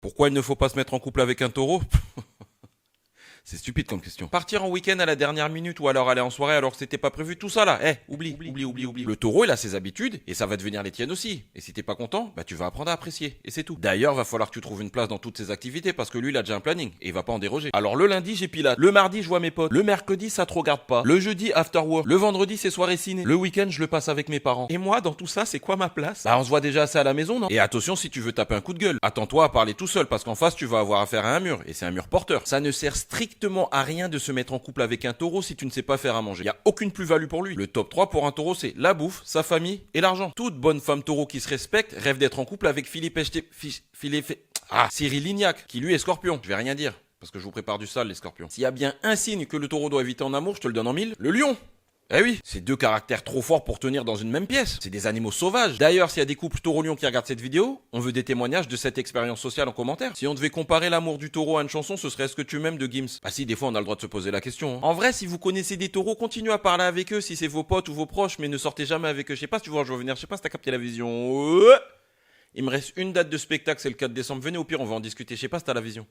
Pourquoi il ne faut pas se mettre en couple avec un taureau? C'est stupide comme question. Partir en week-end à la dernière minute ou alors aller en soirée alors que c'était pas prévu, tout ça là, oublie. Le taureau, il a ses habitudes et ça va devenir les tiennes aussi. Et si t'es pas content, bah tu vas apprendre à apprécier. Et c'est tout. D'ailleurs, va falloir que tu trouves une place dans toutes ces activités parce que lui, il a déjà un planning et il va pas en déroger. Alors le lundi, j'ai Pilates. Le mardi, je vois mes potes. Le mercredi, ça te regarde pas. Le jeudi, after work. Le vendredi, c'est soirée ciné. Le week-end, je le passe avec mes parents. Et moi, dans tout ça, c'est quoi ma place? Bah on se voit déjà assez à la maison, non? Et attention si tu veux taper un coup de gueule. Attends-toi à parler tout seul parce qu'en face, tu vas avoir affaire à un mur et c'est un mur porteur. Ça ne sert strictement à rien de se mettre en couple avec un taureau si tu ne sais pas faire à manger. Il y a aucune plus-value pour lui. Le top 3 pour un taureau, c'est la bouffe, sa famille et l'argent. Toute bonne femme taureau qui se respecte rêve d'être en couple avec Cyril Lignac, qui lui est scorpion. Je vais rien dire, parce que je vous prépare du sale les scorpions. S'il y a bien un signe que le taureau doit éviter en amour, je te le donne en mille, le lion. Eh oui, c'est deux caractères trop forts pour tenir dans une même pièce. C'est des animaux sauvages. D'ailleurs, s'il y a des couples taureau-lion qui regardent cette vidéo, on veut des témoignages de cette expérience sociale en commentaire. Si on devait comparer l'amour du taureau à une chanson, ce serait Est-ce que tu m'aimes de Gims. Bah si, des fois on a le droit de se poser la question. En vrai, si vous connaissez des taureaux, continuez à parler avec eux si c'est vos potes ou vos proches, mais ne sortez jamais avec eux. Je sais pas si tu vois, je vais venir, je sais pas si t'as capté la vision. Il me reste une date de spectacle, c'est le 4 décembre. Venez au pire, on va en discuter. Je sais pas si t'as la vision.